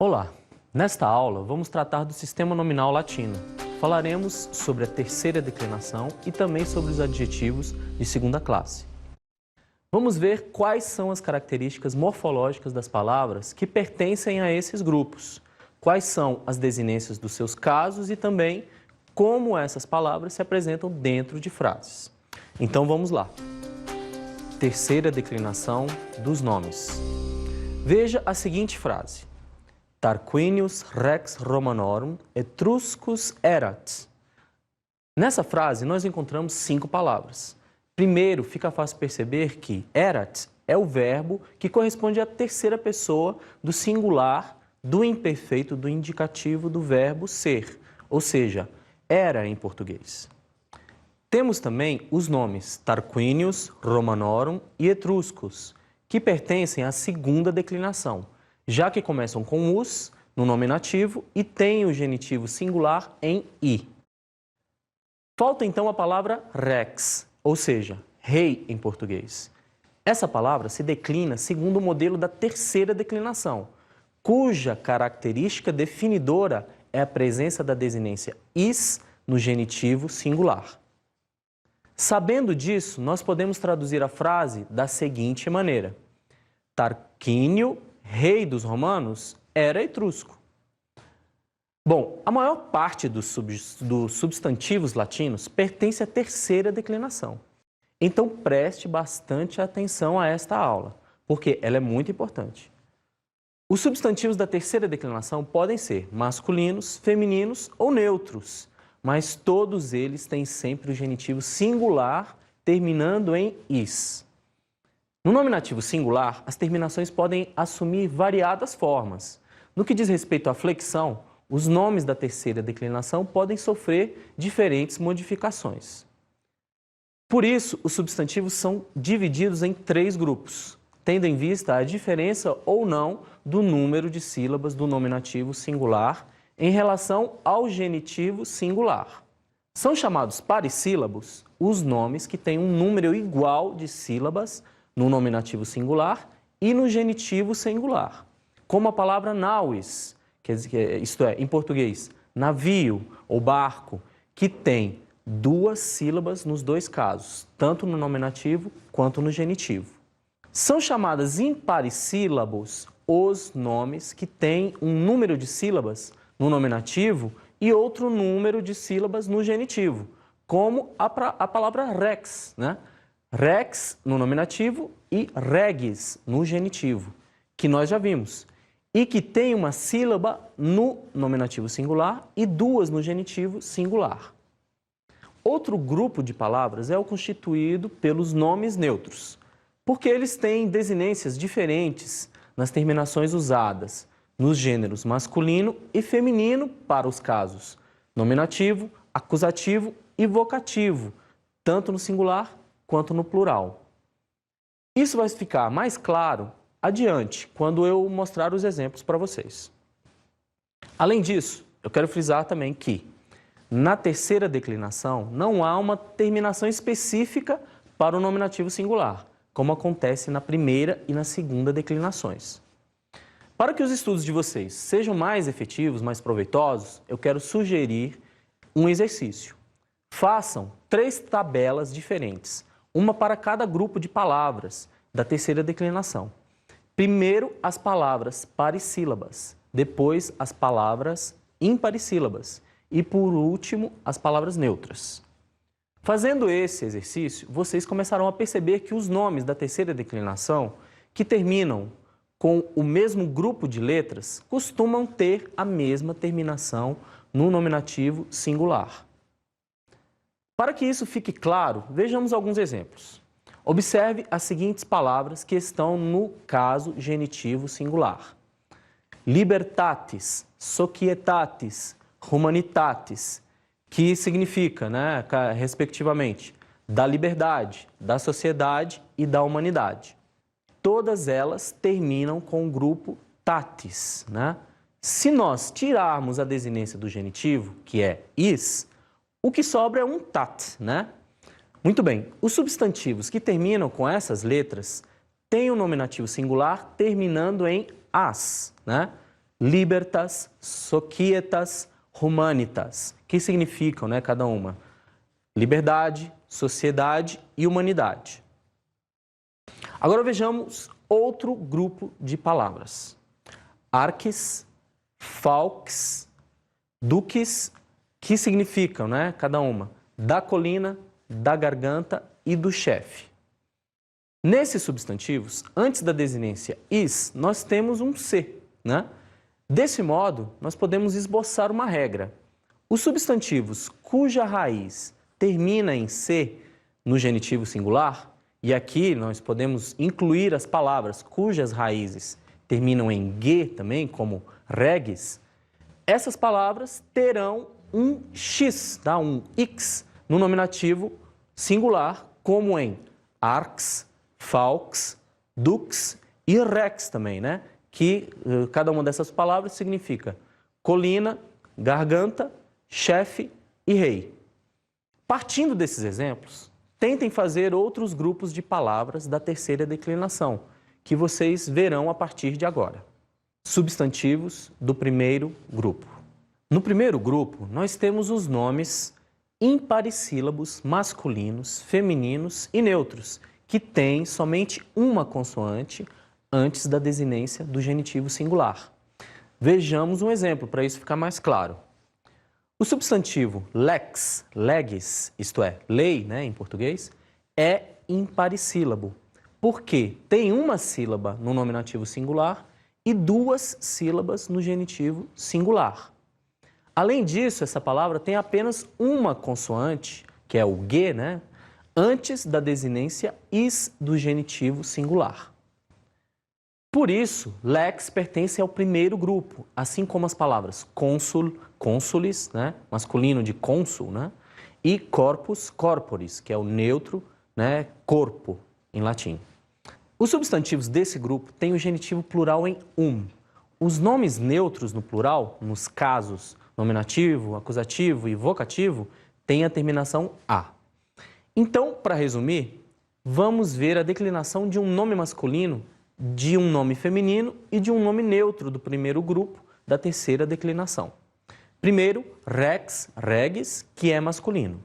Olá! Nesta aula, vamos tratar do sistema nominal latino. Falaremos sobre a terceira declinação e também sobre os adjetivos de segunda classe. Vamos ver quais são as características morfológicas das palavras que pertencem a esses grupos, quais são as desinências dos seus casos e também como essas palavras se apresentam dentro de frases. Então vamos lá. Terceira declinação dos nomes. Veja a seguinte frase. Tarquinius rex Romanorum Etruscus erat. Nessa frase, nós encontramos 5 palavras. Primeiro, fica fácil perceber que erat é o verbo que corresponde à terceira pessoa do singular, do imperfeito, do indicativo do verbo ser, ou seja, era em português. Temos também os nomes Tarquinius, Romanorum e Etruscus, que pertencem à segunda declinação, já que começam com us no nominativo e têm o genitivo singular em i. Falta então a palavra rex, ou seja, rei em português. Essa palavra se declina segundo o modelo da terceira declinação, cuja característica definidora é a presença da desinência is no genitivo singular. Sabendo disso, nós podemos traduzir a frase da seguinte maneira. Tarquínio, rei dos romanos, era etrusco. Bom, a maior parte dos substantivos latinos pertence à terceira declinação. Então preste bastante atenção a esta aula, porque ela é muito importante. Os substantivos da terceira declinação podem ser masculinos, femininos ou neutros, mas todos eles têm sempre o genitivo singular terminando em is. No nominativo singular, as terminações podem assumir variadas formas. No que diz respeito à flexão, os nomes da terceira declinação podem sofrer diferentes modificações. Por isso, os substantivos são divididos em 3 grupos, tendo em vista a diferença ou não do número de sílabas do nominativo singular em relação ao genitivo singular. São chamados parissílabos os nomes que têm um número igual de sílabas no nominativo singular e no genitivo singular, como a palavra navis, isto é, em português, navio ou barco, que tem 2 sílabas nos 2 casos, tanto no nominativo quanto no genitivo. São chamadas imparissílabos os nomes que têm um número de sílabas no nominativo e outro número de sílabas no genitivo, como a palavra rex, né? Rex no nominativo e regis no genitivo, que nós já vimos, e que tem uma sílaba no nominativo singular e 2 no genitivo singular. Outro grupo de palavras é o constituído pelos nomes neutros, porque eles têm desinências diferentes nas terminações usadas, nos gêneros masculino e feminino para os casos nominativo, acusativo e vocativo, tanto no singular quanto no plural. Isso vai ficar mais claro adiante, quando eu mostrar os exemplos para vocês. Além disso, eu quero frisar também que, na terceira declinação, não há uma terminação específica para o nominativo singular, como acontece na primeira e na segunda declinações. Para que os estudos de vocês sejam mais efetivos, mais proveitosos, eu quero sugerir um exercício. Façam 3 tabelas diferentes, uma para cada grupo de palavras da terceira declinação. Primeiro, as palavras parissílabas, depois as palavras imparissílabas e, por último, as palavras neutras. Fazendo esse exercício, vocês começarão a perceber que os nomes da terceira declinação, que terminam com o mesmo grupo de letras, costumam ter a mesma terminação no nominativo singular. Para que isso fique claro, vejamos alguns exemplos. Observe as seguintes palavras que estão no caso genitivo singular. Libertatis, societatis, humanitatis, que significa, respectivamente, da liberdade, da sociedade e da humanidade. Todas elas terminam com o grupo tatis, Se nós tirarmos a desinência do genitivo, que é is, o que sobra é um tat, Muito bem, os substantivos que terminam com essas letras têm o nominativo singular terminando em as, libertas, societas, humanitas, que significam, cada uma? Liberdade, sociedade e humanidade. Agora vejamos outro grupo de palavras. Arques, falques, duques, que significam, cada uma? Da colina, da garganta e do chefe. Nesses substantivos, antes da desinência is, nós temos um C, Desse modo, nós podemos esboçar uma regra. Os substantivos cuja raiz termina em C no genitivo singular, e aqui nós podemos incluir as palavras cujas raízes terminam em G também, como reges, essas palavras terão um X, um X, no nominativo singular, como em arcs, falques, dux e rex também, que cada uma dessas palavras significa colina, garganta, chefe e rei. Partindo desses exemplos, tentem fazer outros grupos de palavras da terceira declinação, que vocês verão a partir de agora. Substantivos do primeiro grupo. No primeiro grupo, nós temos os nomes imparissílabos masculinos, femininos e neutros, que têm somente uma consoante antes da desinência do genitivo singular. Vejamos um exemplo para isso ficar mais claro. O substantivo lex, leges, isto é, lei, em português, é imparissílabo, porque tem uma sílaba no nominativo singular e duas sílabas no genitivo singular. Além disso, essa palavra tem apenas uma consoante, que é o G, antes da desinência is do genitivo singular. Por isso, lex pertence ao primeiro grupo, assim como as palavras cônsul, cônsulis, masculino de cônsul, e corpus, corporis, que é o neutro, corpo, em latim. Os substantivos desse grupo têm o genitivo plural em Os nomes neutros no plural, nos casos nominativo, acusativo e vocativo, têm a terminação A. Então, para resumir, vamos ver a declinação de um nome masculino, de um nome feminino e de um nome neutro do primeiro grupo da terceira declinação. Primeiro, rex, reges, que é masculino.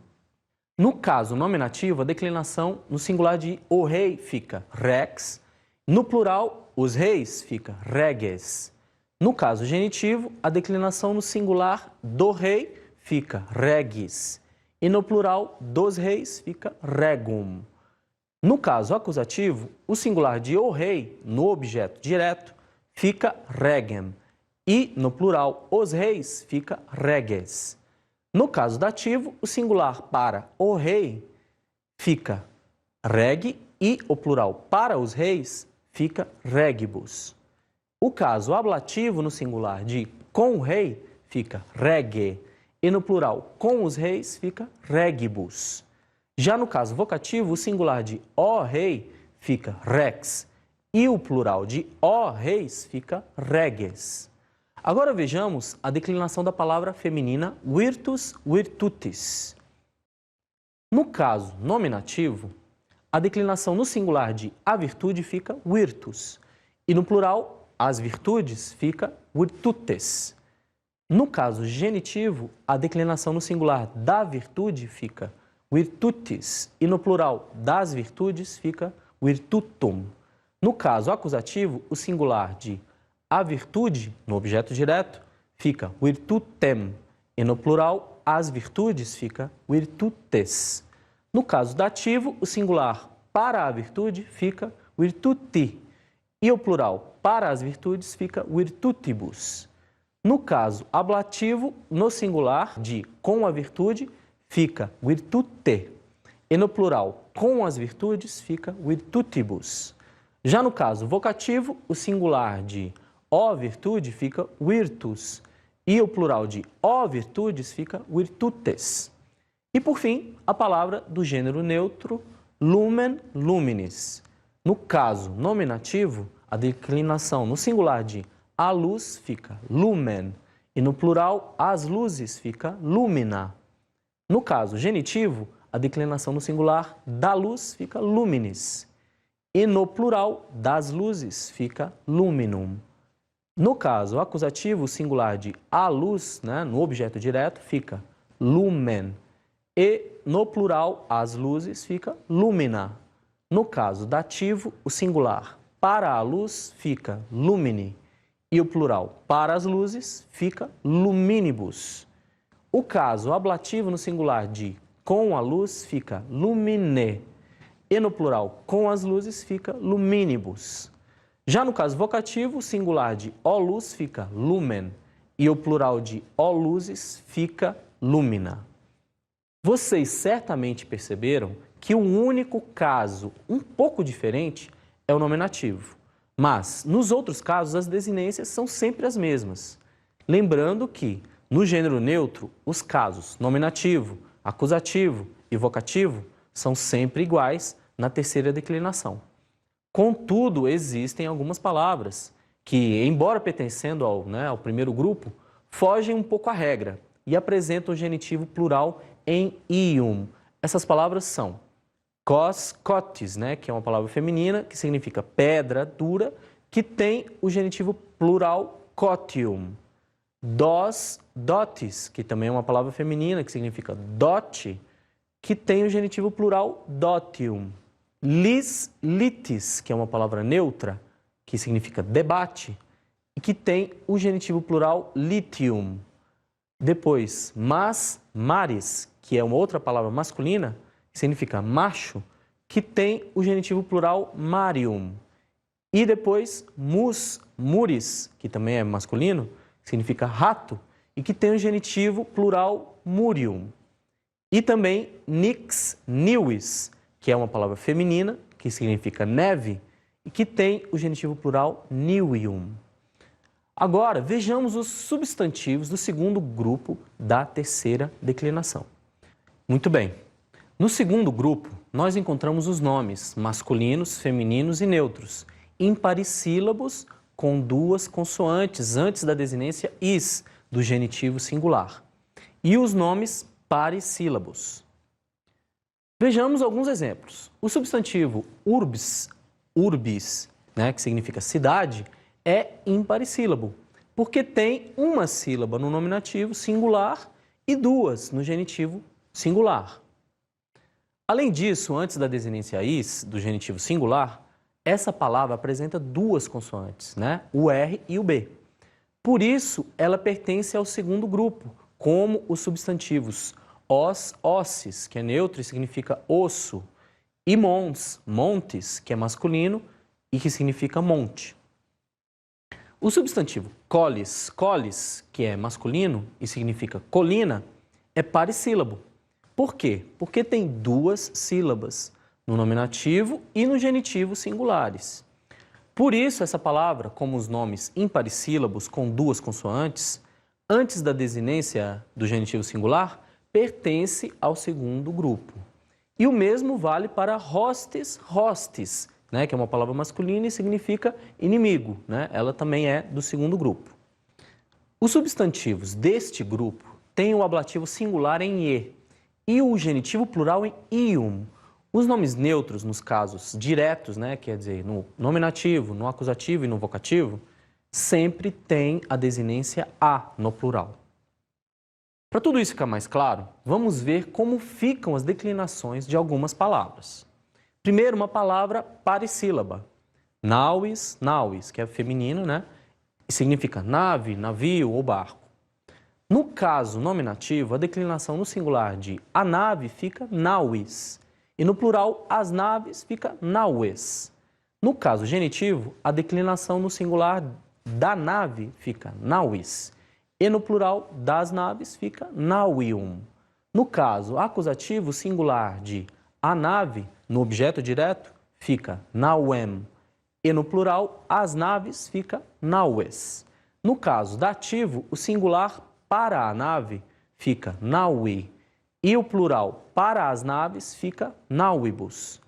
No caso nominativo, a declinação no singular de o rei fica rex, no plural, os reis fica reges. No caso genitivo, a declinação no singular do rei fica regis. E no plural dos reis fica regum. No caso acusativo, o singular de o rei, no objeto direto, fica regem. E no plural os reis fica reges. No caso dativo, o singular para o rei fica reg e o plural para os reis fica regibus. O caso ablativo no singular de com o rei fica rege e no plural com os reis fica regibus. Já no caso vocativo, o singular de ó rei fica rex e o plural de ó reis fica reges. Agora vejamos a declinação da palavra feminina virtus, virtutis. No caso nominativo, a declinação no singular de a virtude fica virtus e no plural as virtudes fica virtutes. No caso genitivo, a declinação no singular da virtude fica virtutis e no plural das virtudes fica virtutum. No caso acusativo, o singular de a virtude, no objeto direto, fica virtutem e no plural as virtudes fica virtutes. No caso dativo, o singular para a virtude fica virtuti e o plural para as virtudes fica virtutibus. No caso ablativo, no singular de com a virtude fica virtute e no plural com as virtudes fica virtutibus. Já no caso vocativo, o singular de ó virtude fica virtus e o plural de ó virtudes fica virtutes. E por fim, a palavra do gênero neutro lumen, luminis. No caso nominativo, a declinação no singular de a luz fica lumen e no plural as luzes fica lumina. No caso genitivo, a declinação no singular da luz fica luminis e no plural das luzes fica luminum. No caso acusativo, o singular de a luz, né, no objeto direto, fica lumen. E no plural, as luzes, fica lumina. No caso dativo, o singular para a luz fica lumine. E o plural para as luzes fica luminibus. O caso ablativo no singular de com a luz fica lumine. E no plural com as luzes fica luminibus. Já no caso vocativo, o singular de ó luz fica lumen e o plural de ó luzes fica lumina. Vocês certamente perceberam que o único caso um pouco diferente é o nominativo, mas nos outros casos as desinências são sempre as mesmas. Lembrando que no gênero neutro, os casos nominativo, acusativo e vocativo são sempre iguais na terceira declinação. Contudo, existem algumas palavras que, embora pertencendo ao primeiro grupo, fogem um pouco à regra e apresentam o genitivo plural em ium. Essas palavras são cos, cotis, que é uma palavra feminina, que significa pedra dura, que tem o genitivo plural cotium. Dos, dotis, que também é uma palavra feminina, que significa dote, que tem o genitivo plural dotium. Lis, litis, que é uma palavra neutra, que significa debate, e que tem o genitivo plural litium. Depois, mas, maris, que é uma outra palavra masculina, que significa macho, que tem o genitivo plural marium. E depois, mus, muris, que também é masculino, que significa rato, e que tem o genitivo plural murium. E também nix, nivis, que é uma palavra feminina, que significa neve, e que tem o genitivo plural nivium. Agora, vejamos os substantivos do segundo grupo da terceira declinação. Muito bem. No segundo grupo, nós encontramos os nomes masculinos, femininos e neutros, imparissílabos com duas consoantes antes da desinência is, do genitivo singular, e os nomes parissílabos. Vejamos alguns exemplos. O substantivo urbs, que significa cidade, é imparissílabo, porque tem uma sílaba no nominativo singular e duas no genitivo singular. Além disso, antes da desinência is, do genitivo singular, essa palavra apresenta duas consoantes, o R e o B. Por isso, ela pertence ao segundo grupo, como os substantivos os, ossis, que é neutro e significa osso, e mons, montes, que é masculino e que significa monte. O substantivo colis, colis, que é masculino e significa colina, é parissílabo. Por quê? Porque tem duas sílabas, no nominativo e no genitivo singulares. Por isso, essa palavra, como os nomes imparissílabos com duas consoantes, antes da desinência do genitivo singular, pertence ao segundo grupo. E o mesmo vale para hostes, hostes, que é uma palavra masculina e significa inimigo, Ela também é do segundo grupo. Os substantivos deste grupo têm o ablativo singular em e o genitivo plural em ium. Os nomes neutros, nos casos diretos, quer dizer, no nominativo, no acusativo e no vocativo, sempre tem a desinência a no plural. Para tudo isso ficar mais claro, vamos ver como ficam as declinações de algumas palavras. Primeiro, uma palavra parissílaba. Nauis, nauis, que é feminino, e significa nave, navio ou barco. No caso nominativo, a declinação no singular de a nave fica nauis. E no plural, as naves fica naues. No caso genitivo, a declinação no singular da nave fica nauis. E no plural das naves fica nauium. No caso acusativo, singular de a nave, no objeto direto, fica nauem. E no plural, as naves fica naues. No caso dativo, o singular para a nave fica naui. E o plural para as naves fica nauibus.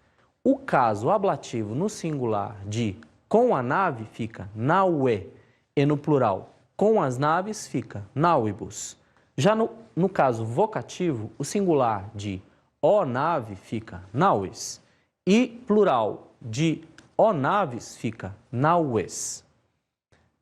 O caso ablativo no singular de com a nave fica naue. E no plural com as naves fica nauibus. Já no caso vocativo, o singular de ó nave fica naues. E plural de ó naves fica naues.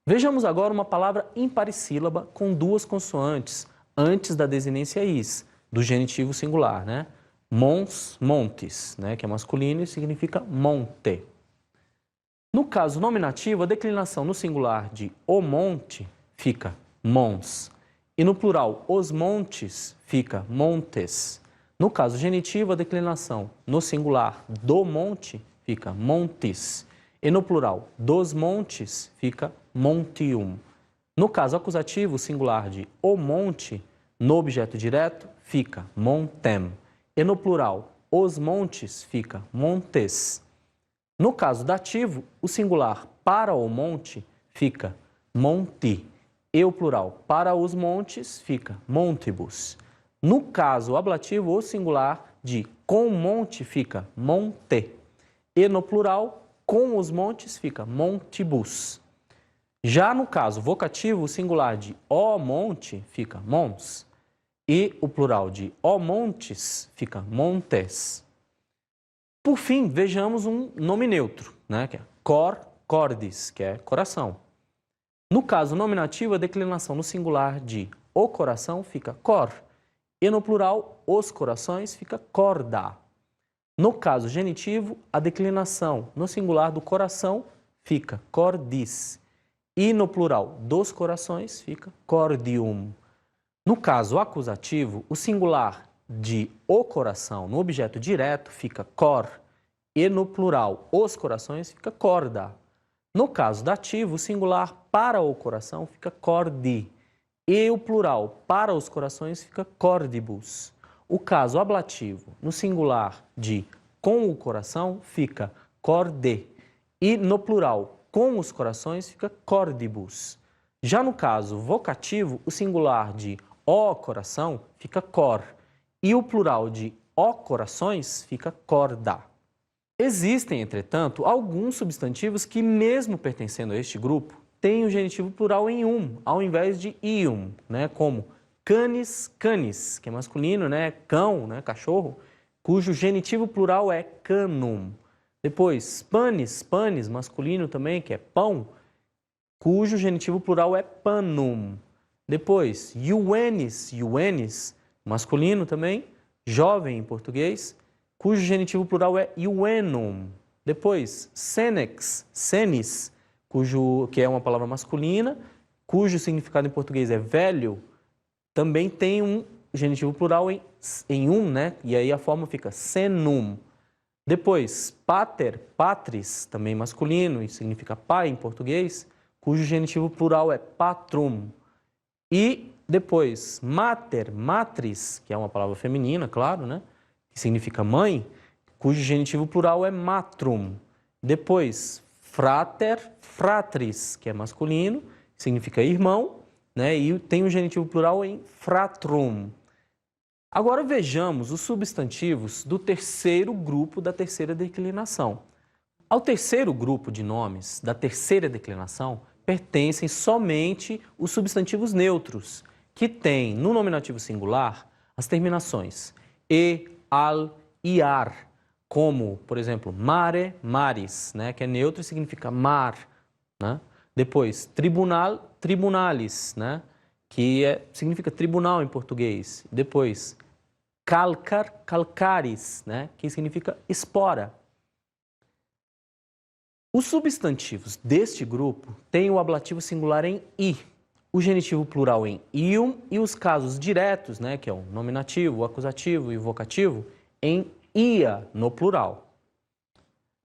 Vejamos agora uma palavra imparissílaba com duas consoantes antes da desinência is, do genitivo singular, né? Mons, montes, né? Que é masculino e significa monte. No caso nominativo, a declinação no singular de o monte fica mons. E no plural, os montes, fica montes. No caso genitivo, a declinação no singular do monte fica montes. E no plural, dos montes, fica montium. No caso acusativo, o singular de o monte, no objeto direto, fica montem. E no plural, os montes, fica montes. No caso dativo, o singular para o monte fica monti. E o plural para os montes fica montibus. No caso ablativo, o singular de com monte fica monte. E no plural, com os montes fica montibus. Já no caso vocativo, o singular de o monte fica mons. E o plural de o montes fica montes. Por fim, vejamos um nome neutro, né, que é cor, cordis, que é coração. No caso nominativo, a declinação no singular de o coração fica cor. E no plural, os corações fica corda. No caso genitivo, a declinação no singular do coração fica cordis. E no plural dos corações fica cordium. No caso acusativo, o singular de o coração no objeto direto fica cor. E no plural os corações fica corda. No caso dativo, o singular para o coração fica cordi. E o plural para os corações fica cordibus. O caso ablativo, no singular de com o coração, fica corde. E no plural, com os corações, fica cordibus. Já no caso vocativo, o singular de o coração fica cor. E o plural de o corações fica corda. Existem, entretanto, alguns substantivos que, mesmo pertencendo a este grupo, têm o genitivo plural em ao invés de ium, né? Como canis, canis, que é masculino, né? Cão, né? Cachorro, cujo genitivo plural é canum. Depois, panis, panis, masculino também, que é pão, cujo genitivo plural é panum. Depois, iuenis, iuenis, masculino também, jovem em português, cujo genitivo plural é iuenum. Depois, senex, senis, que é uma palavra masculina, cujo significado em português é velho, também tem um genitivo plural em né? E aí a forma fica senum. Depois, pater, patris, também masculino e significa pai em português, cujo genitivo plural é patrum. E depois, mater, matris, que é uma palavra feminina, claro, né? Que significa mãe, cujo genitivo plural é matrum. Depois, frater, fratris, que é masculino, significa irmão, né? E tem o genitivo plural em fratrum. Agora vejamos os substantivos do terceiro grupo da terceira declinação. Ao terceiro grupo de nomes da terceira declinação pertencem somente os substantivos neutros, que têm no nominativo singular as terminações e, al e ar, como, por exemplo, mare, maris, né, que é neutro e significa mar, né? Depois, tribunal, tribunalis, né, que significa tribunal em português. Depois, calcar, calcaris, né, que significa espora. Os substantivos deste grupo têm o ablativo singular em i, o genitivo plural em ium e os casos diretos, né, que é o nominativo, o acusativo e o vocativo, em ia no plural.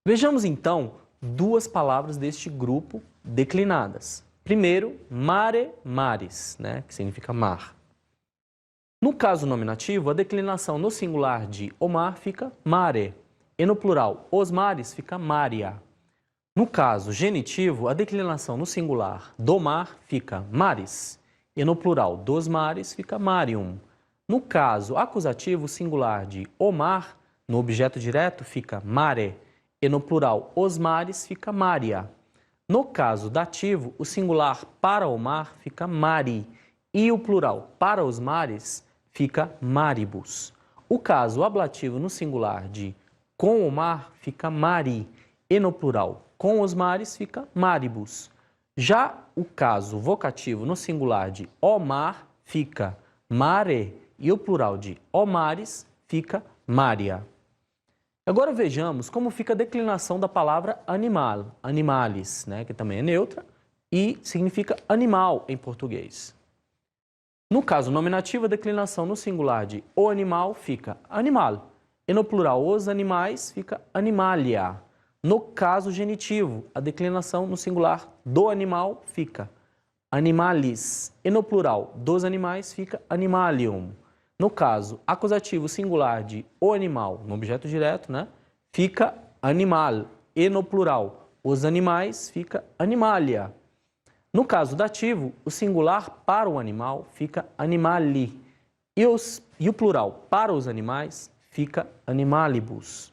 Vejamos então duas palavras deste grupo declinadas. Primeiro, mare, maris, né, que significa mar. No caso nominativo, a declinação no singular de o mar fica mare, e no plural, os mares, fica maria. No caso genitivo, a declinação no singular do mar fica maris, e no plural dos mares fica marium. No caso acusativo, o singular de o mar, no objeto direto, fica mare, e no plural os mares fica maria. No caso dativo, o singular para o mar fica mari, e o plural para os mares fica maribus. O caso ablativo no singular de com o mar fica mari, e no plural com os mares fica maribus. Já o caso vocativo no singular de o mar fica mare e o plural de o mares fica maria. Agora vejamos como fica a declinação da palavra animal, animalis, né, que também é neutra e significa animal em português. No caso nominativo, a declinação no singular de o animal fica animal e no plural os animais fica animalia. No caso genitivo, a declinação no singular do animal fica animalis e no plural dos animais fica animalium. No caso acusativo singular de o animal, no objeto direto, né, fica animal e no plural os animais fica animalia. No caso dativo, o singular para o animal fica animali e o plural para os animais fica animalibus.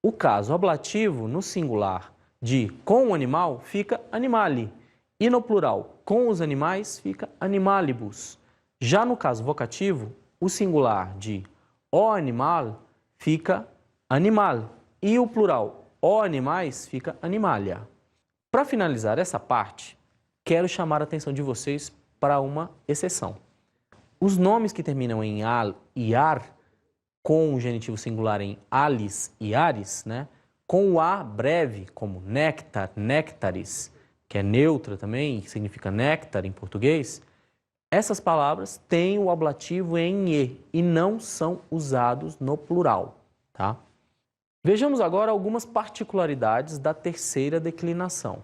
O caso ablativo, no singular de com o animal, fica animali e no plural com os animais fica animalibus. Já no caso vocativo, o singular de o animal fica animal e o plural o animais fica animalia. Para finalizar essa parte, quero chamar a atenção de vocês para uma exceção. Os nomes que terminam em al e ar, com o genitivo singular em alis e ares, né, com o a breve, como néctar, néctares, que é neutra também, que significa néctar em português, essas palavras têm o ablativo em e não são usados no plural, tá? Vejamos agora algumas particularidades da terceira declinação.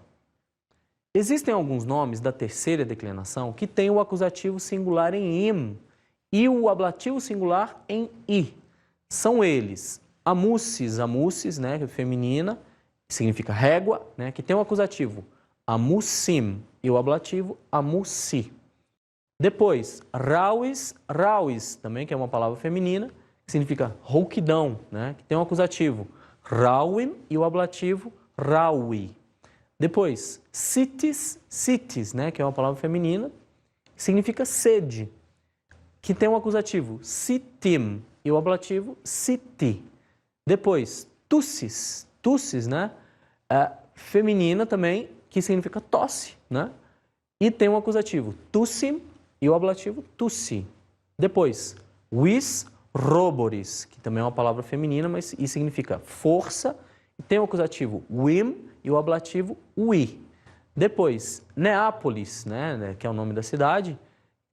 Existem alguns nomes da terceira declinação que têm o acusativo singular em im e o ablativo singular em i. São eles amusis, amusis, né, que é feminina, que significa régua, né, que tem o acusativo amusim e o ablativo amusi. Depois, rauis, rauis, também, que é uma palavra feminina, que significa rouquidão, né, que tem o acusativo rauim e o ablativo raui. Depois, citis, citis, né, que é uma palavra feminina, que significa sede, que tem um acusativo citim e o ablativo citi. Depois, tussis, tussis, né, feminina também, que significa tosse, né, e tem um acusativo tussim e o ablativo tussi. Depois, vis roboris, que também é uma palavra feminina, mas e significa força, e tem o acusativo vim e o ablativo ui. Depois, Neápolis, né, que é o nome da cidade,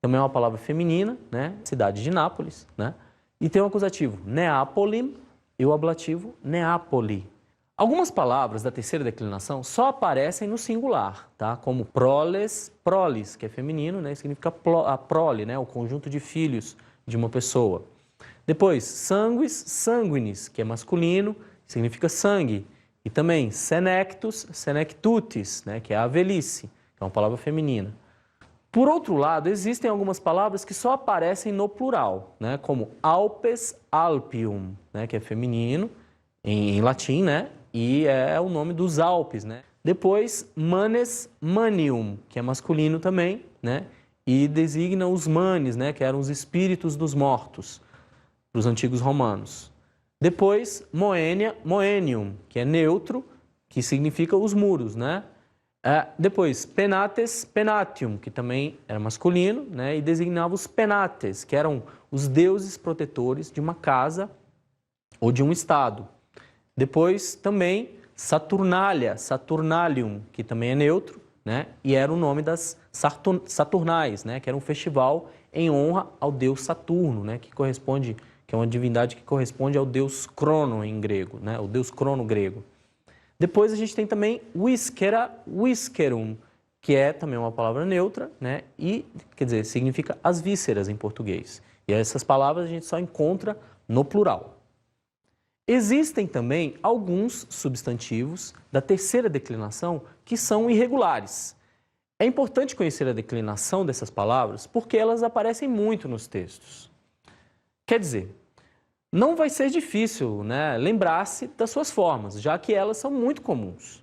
também é uma palavra feminina, né, cidade de Nápoles, né, e tem o acusativo Neapolim e o ablativo Neapoli. Algumas palavras da terceira declinação só aparecem no singular, tá? Como proles, prolis, que é feminino, né, significa a prole, né, o conjunto de filhos de uma pessoa. Depois, sanguis, sanguinis, que é masculino, significa sangue. E também senectus, senectutis, né, que é a velhice, que é uma palavra feminina. Por outro lado, existem algumas palavras que só aparecem no plural, né, como alpes, alpium, né, que é feminino, em latim, né, e é o nome dos Alpes, né. Depois, manes, manium, que é masculino também, né, e designa os manes, né, que eram os espíritos dos mortos, para os antigos romanos. Depois, moenia, moenium, que é neutro, que significa os muros, né. Depois, penates, penatium, que também era masculino, né, e designava os penates, que eram os deuses protetores de uma casa ou de um estado. Depois, também, Saturnalia, Saturnalium, que também é neutro, né, e era o nome das Saturnais, né, que era um festival em honra ao deus Saturno, né, que é uma divindade que corresponde ao deus Crono em grego, né, o deus Crono grego. Depois a gente tem também whiskera, whiskerum, que é também uma palavra neutra, né? E, quer dizer, significa as vísceras em português. E essas palavras a gente só encontra no plural. Existem também alguns substantivos da terceira declinação que são irregulares. É importante conhecer a declinação dessas palavras porque elas aparecem muito nos textos. Quer dizer, não vai ser difícil, né, lembrar-se das suas formas, já que elas são muito comuns.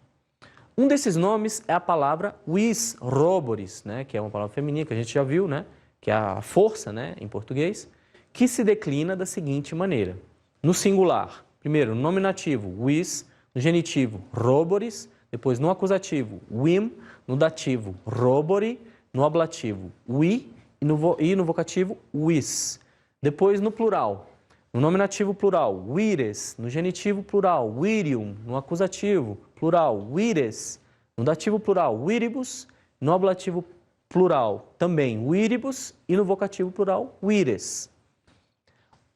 Um desses nomes é a palavra vis roboris, né, que é uma palavra feminina que a gente já viu, né, que é a força, né, em português, que se declina da seguinte maneira. No singular, primeiro, no nominativo, vis, no genitivo, roboris, depois no acusativo, wim, no dativo, robori, no ablativo, we e no vocativo, wis. Depois no plural, no nominativo plural, wires, no genitivo plural, wirium, no acusativo plural, wires, no dativo plural, wiribus, no ablativo plural também, wiribus e no vocativo plural, wires.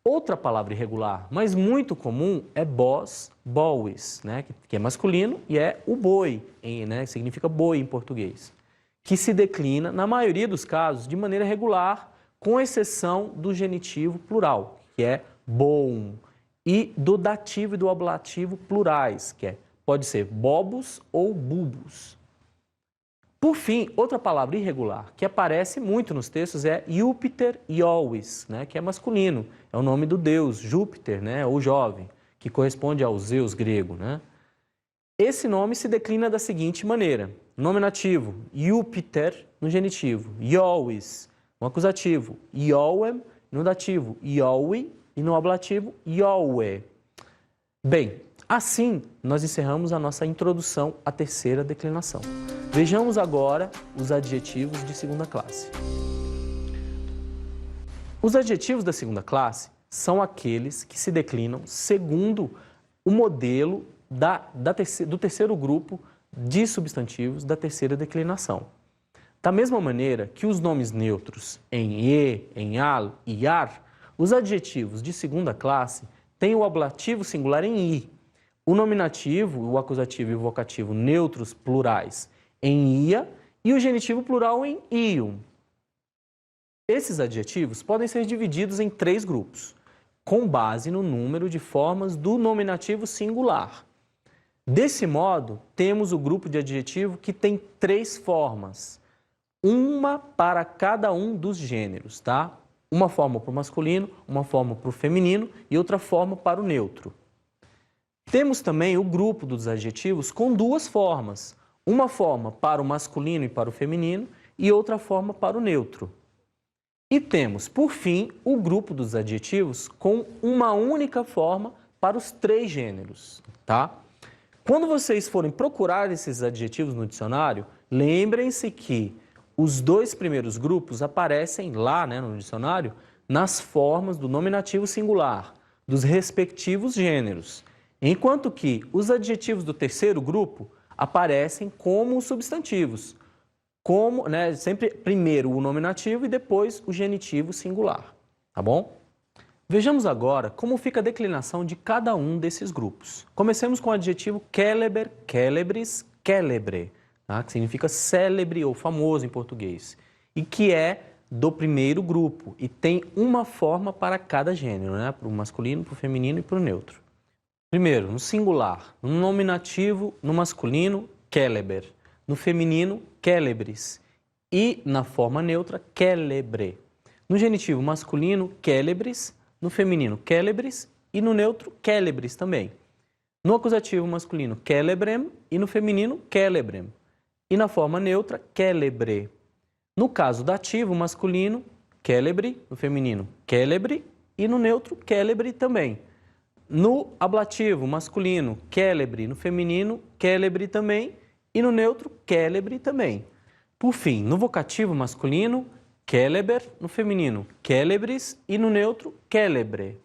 Outra palavra irregular, mas muito comum, é bós, bois, né? Que é masculino e é o boi, né? Significa boi em português, que se declina, na maioria dos casos, de maneira regular, com exceção do genitivo plural, que é bom, e do dativo e do ablativo plurais, que pode ser bobos ou bubos. Por fim, outra palavra irregular que aparece muito nos textos é Júpiter Iovis, né, que é masculino, é o nome do deus Júpiter, né, ou jovem, que corresponde ao Zeus grego, né? Esse nome se declina da seguinte maneira: nominativo, Júpiter, no genitivo, Iovis, no acusativo, Ioem, no dativo, Ioui, e no ablativo, Ioue. Bem, assim nós encerramos a nossa introdução à terceira declinação. Vejamos agora os adjetivos de segunda classe. Os adjetivos da segunda classe são aqueles que se declinam segundo o modelo do terceiro grupo de substantivos da terceira declinação. Da mesma maneira que os nomes neutros em e, em al e ar, os adjetivos de segunda classe têm o ablativo singular em i, o nominativo, o acusativo e o vocativo neutros plurais em ia e o genitivo plural em ium. Esses adjetivos podem ser divididos em três grupos, com base no número de formas do nominativo singular. Desse modo, temos o grupo de adjetivo que tem três formas, uma para cada um dos gêneros, tá? Uma forma para o masculino, uma forma para o feminino e outra forma para o neutro. Temos também o grupo dos adjetivos com duas formas, uma forma para o masculino e para o feminino e outra forma para o neutro. E temos, por fim, o grupo dos adjetivos com uma única forma para os três gêneros, tá? Quando vocês forem procurar esses adjetivos no dicionário, lembrem-se que os dois primeiros grupos aparecem lá, né, no dicionário, nas formas do nominativo singular, dos respectivos gêneros, enquanto que os adjetivos do terceiro grupo aparecem como substantivos, como, né, sempre primeiro o nominativo e depois o genitivo singular, tá bom? Vejamos agora como fica a declinação de cada um desses grupos. Comecemos com o adjetivo céleber, célebres, célebre, tá? Que significa célebre ou famoso em português, e que é do primeiro grupo e tem uma forma para cada gênero, né? Para o masculino, para o feminino e para o neutro. Primeiro, no singular, no nominativo, no masculino, céleber, no feminino, célebres e na forma neutra, célebre. No genitivo masculino, célebres, no feminino, célebres e no neutro, célebres também. No acusativo masculino, célebrem e no feminino, célebrem. E na forma neutra, célebre. No caso dativo masculino, célebre, no feminino, célebre e no neutro, célebre também. No ablativo masculino, célebre, no feminino, célebre também e no neutro, célebre também. Por fim, no vocativo masculino, céleber, no feminino, célebres e no neutro, célebre.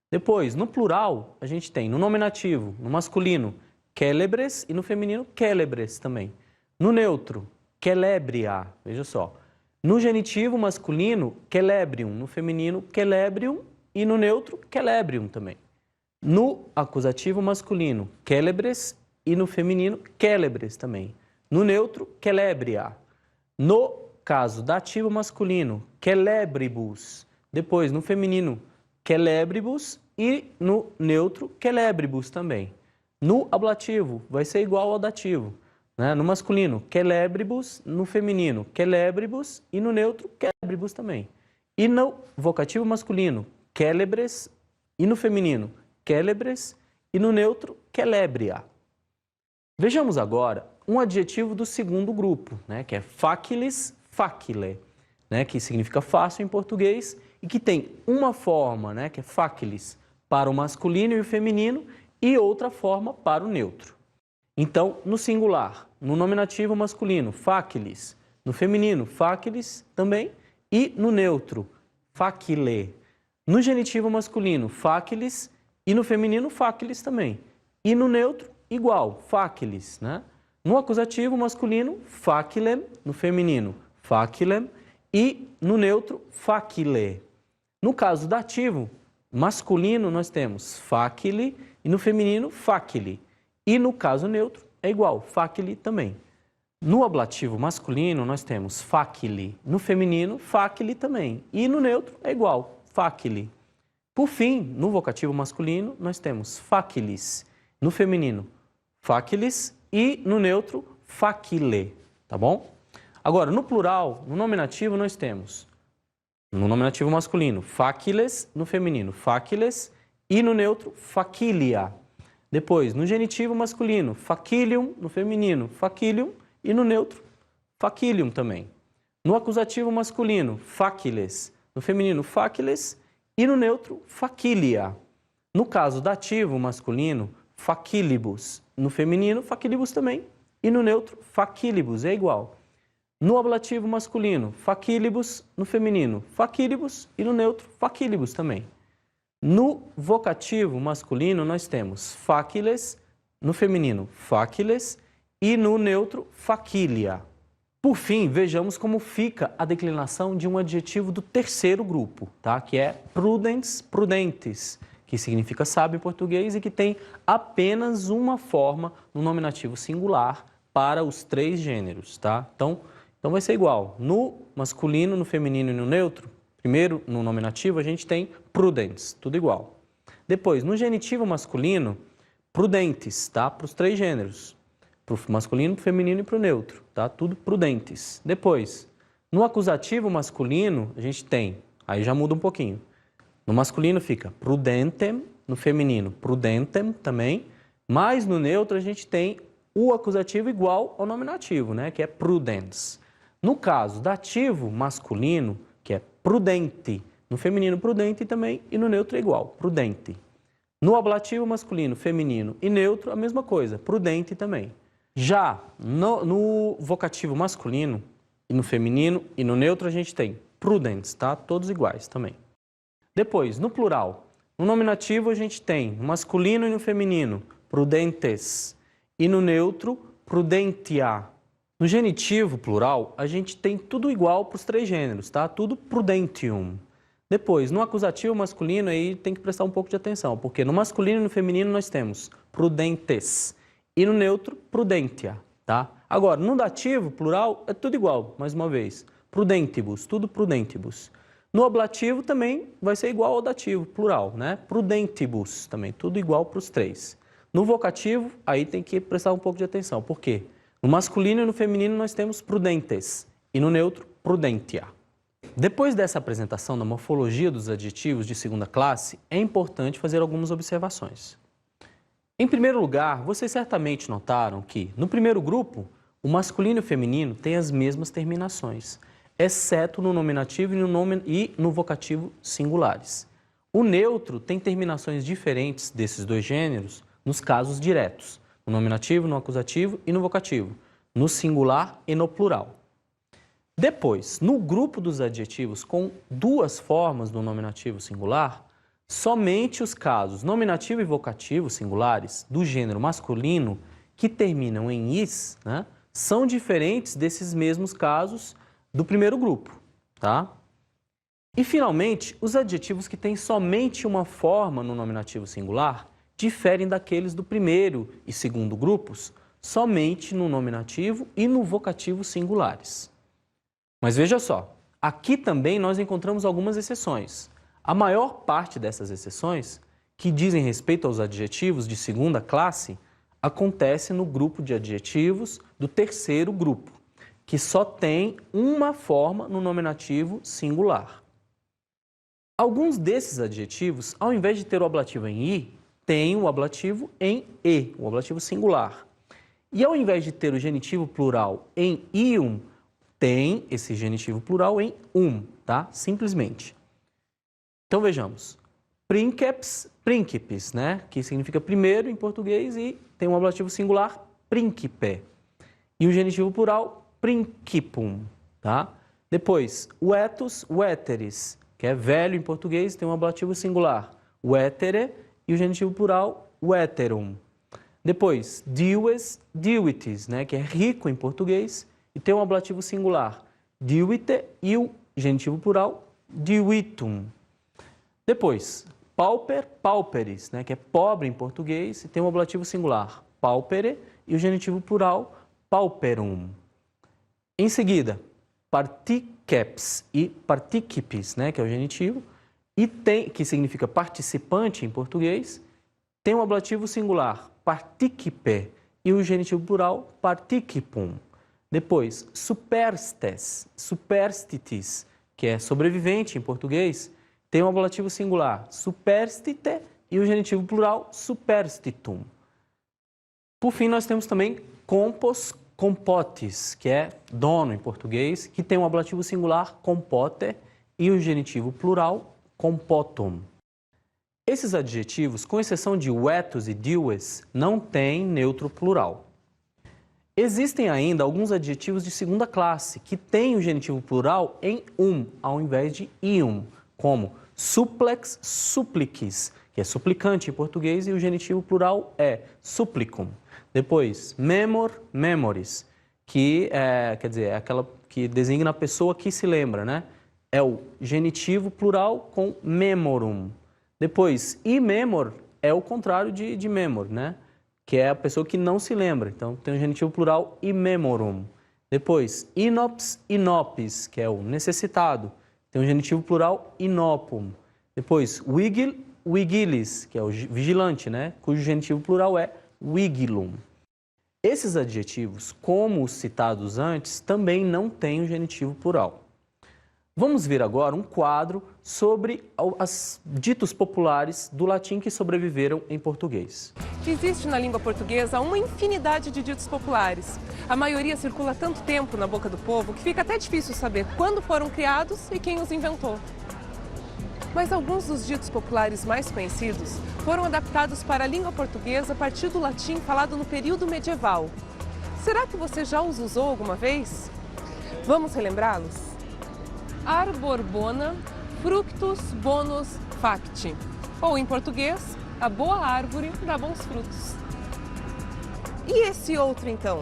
Depois, no plural, a gente tem no nominativo, no masculino, célebres e no feminino, célebres também. No neutro, célebria, veja só. No genitivo masculino, célebrium, no feminino, célebrium e no neutro, célebrium também. No acusativo masculino, célebres e no feminino, célebres também. No neutro, célebria. No caso dativo masculino, célebribus. Depois, no feminino, célebribus e no neutro, célebribus também. No ablativo, vai ser igual ao dativo, né? No masculino, célebribus, no feminino, célebribus e no neutro, célebribus também. E no vocativo masculino, célebres e no feminino, célebres e no neutro, célebria. Vejamos agora um adjetivo do segundo grupo, né, que é facilis, facile, né, que significa fácil em português e que tem uma forma, né, que é facilis, para o masculino e o feminino e outra forma para o neutro. Então, no singular, no nominativo masculino, facilis, no feminino, facilis também, e no neutro, facile. No genitivo masculino, facilis, e no feminino, facilis também. E no neutro, igual, facilis, né? No acusativo masculino, facilem, no feminino, facilem, e no neutro, facile. No caso dativo masculino, nós temos facile, e no feminino, facili. E no caso neutro, é igual, facili também. No ablativo masculino, nós temos facili. No feminino, facili também. E no neutro, é igual, facili. Por fim, no vocativo masculino, nós temos facilis. No feminino, facilis. E no neutro, facile. Tá bom? Agora, no plural, no nominativo, nós temos, no nominativo masculino, faciles. No feminino, faciles. E no neutro, facilia. Depois, no genitivo masculino, facilium, no feminino, facilium, e no neutro, facilium também. No acusativo masculino, faciles, no feminino, faciles, e no neutro, facilia. No caso dativo masculino, facilibus, no feminino, facilibus também, e no neutro, facilibus, é igual. No ablativo masculino, facilibus, no feminino, facilibus, e no neutro, facilibus também. No vocativo masculino, nós temos faciles, no feminino, faciles, e no neutro, facilia. Por fim, vejamos como fica a declinação de um adjetivo do terceiro grupo, tá? Que é prudens, prudentes, que significa sábio em português e que tem apenas uma forma no nominativo singular para os três gêneros, tá? Então vai ser igual. No masculino, no feminino e no neutro, primeiro, no nominativo, a gente tem prudens, tudo igual. Depois, no genitivo masculino, prudentes, tá? Para os três gêneros. Para o masculino, para o feminino e para o neutro, tá? Tudo prudentes. Depois, no acusativo masculino, a gente tem, aí já muda um pouquinho. No masculino fica prudentem, no feminino prudentem também, mas no neutro a gente tem o acusativo igual ao nominativo, né? Que é prudens. No caso dativo masculino, que é prudente, no feminino prudente também e no neutro é igual, prudente. No ablativo masculino, feminino e neutro, a mesma coisa, prudente também. Já no vocativo masculino, e no feminino e no neutro a gente tem prudentes, tá? Todos iguais também. Depois, no plural, no nominativo a gente tem no masculino e no feminino, prudentes, e no neutro, prudentia. No genitivo plural, a gente tem tudo igual para os três gêneros, tá? Tudo prudentium. Depois, no acusativo masculino, aí tem que prestar um pouco de atenção, porque no masculino e no feminino nós temos prudentes e no neutro, prudentia, tá? Agora, no dativo plural, é tudo igual, mais uma vez. Prudentibus, tudo prudentibus. No ablativo também vai ser igual ao dativo plural, né? Prudentibus também, tudo igual para os três. No vocativo, aí tem que prestar um pouco de atenção, por quê? No masculino e no feminino nós temos prudentes e no neutro, prudentia. Depois dessa apresentação da morfologia dos adjetivos de segunda classe, é importante fazer algumas observações. Em primeiro lugar, vocês certamente notaram que, no primeiro grupo, o masculino e o feminino têm as mesmas terminações, exceto no nominativo e no vocativo singulares. O neutro tem terminações diferentes desses dois gêneros nos casos diretos, no nominativo, no acusativo e no vocativo, no singular e no plural. Depois, no grupo dos adjetivos com duas formas no nominativo singular, somente os casos nominativo e vocativo singulares do gênero masculino que terminam em is, né, são diferentes desses mesmos casos do primeiro grupo, tá? E, finalmente, os adjetivos que têm somente uma forma no nominativo singular diferem daqueles do primeiro e segundo grupos somente no nominativo e no vocativo singulares. Mas veja só, aqui também nós encontramos algumas exceções. A maior parte dessas exceções, que dizem respeito aos adjetivos de segunda classe, acontece no grupo de adjetivos do terceiro grupo, que só tem uma forma no nominativo singular. Alguns desses adjetivos, ao invés de ter o ablativo em i, têm o ablativo em e, o ablativo singular. E ao invés de ter o genitivo plural em ium, tem esse genitivo plural em tá? Simplesmente. Então vejamos. Princeps, príncipes, né? Que significa primeiro em português e tem um ablativo singular, principe. E o genitivo plural, principum, tá? Depois, o etus, veteris, que é velho em português, tem um ablativo singular, vetere, e o genitivo plural, veterum. Depois, dives, divitis, né, que é rico em português, e tem um ablativo singular, divite, e o genitivo plural, divitum. Depois, pauper, pauperis, né, que é pobre em português, e tem um ablativo singular, paupere, e o genitivo plural, pauperum. Em seguida, particeps e participes, né, que é o genitivo, e tem, que significa participante em português, tem um ablativo singular, participe, e o genitivo plural, participum. Depois, superstes, superstitis, que é sobrevivente em português, tem um ablativo singular, superstite, e o genitivo plural, superstitum. Por fim, nós temos também compos, compotes, que é dono em português, que tem um ablativo singular, compote, e o genitivo plural, compotum. Esses adjetivos, com exceção de vetus e dives, não têm neutro plural. Existem ainda alguns adjetivos de segunda classe, que têm o genitivo plural em ao invés de ium, como supplex, supplicis, que é suplicante em português, e o genitivo plural é supplicum. Depois, memor, memoris, que quer dizer, é aquela que designa a pessoa que se lembra, né? É o genitivo plural com memorum. Depois, imemor é o contrário de memor, né? Que é a pessoa que não se lembra. Então, tem o genitivo plural imemorum. Depois, inops, inopis, que é o necessitado. Tem o genitivo plural inopum. Depois, vigil, vigilis, que é o vigilante, né? Cujo genitivo plural é vigilum. Esses adjetivos, como os citados antes, também não têm o genitivo plural. Vamos ver agora um quadro sobre os ditos populares do latim que sobreviveram em português. Existe na língua portuguesa uma infinidade de ditos populares. A maioria circula tanto tempo na boca do povo que fica até difícil saber quando foram criados e quem os inventou. Mas alguns dos ditos populares mais conhecidos foram adaptados para a língua portuguesa a partir do latim falado no período medieval. Será que você já os usou alguma vez? Vamos relembrá-los? Arbor bona, fructus bonus facti. Ou, em português, a boa árvore dá bons frutos. E esse outro, então?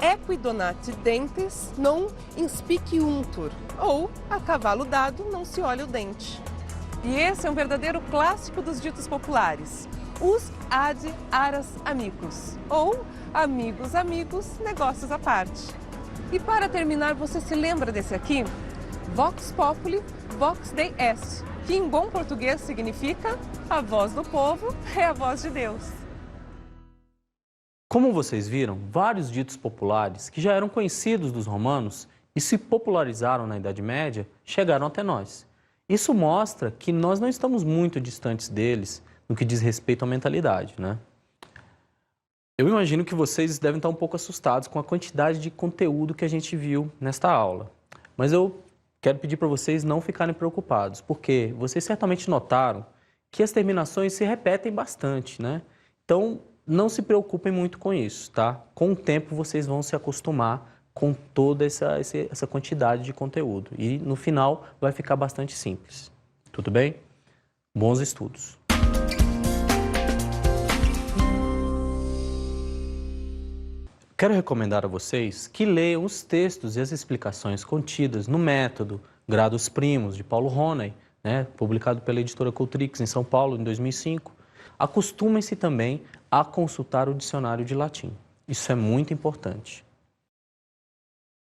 Equi donati dentes non inspiciuntur. Ou, a cavalo dado não se olha o dente. E esse é um verdadeiro clássico dos ditos populares. Us ad aras amicus. Ou, amigos, amigos, negócios à parte. E para terminar, você se lembra desse aqui? Vox populi, vox dei est, que em bom português significa a voz do povo é a voz de Deus. Como vocês viram, vários ditos populares que já eram conhecidos dos romanos e se popularizaram na Idade Média chegaram até nós. Isso mostra que nós não estamos muito distantes deles no que diz respeito à mentalidade, né? Eu imagino que vocês devem estar um pouco assustados com a quantidade de conteúdo que a gente viu nesta aula. Mas eu quero pedir para vocês não ficarem preocupados, porque vocês certamente notaram que as terminações se repetem bastante, né? Então, não se preocupem muito com isso, tá? Com o tempo, vocês vão se acostumar com toda essa quantidade de conteúdo. E, no final, vai ficar bastante simples. Tudo bem? Bons estudos! Quero recomendar a vocês que leiam os textos e as explicações contidas no método Grados Primos, de Paulo Roney, né, publicado pela editora Cultrix em São Paulo, em 2005. Acostumem-se também a consultar o dicionário de latim. Isso é muito importante.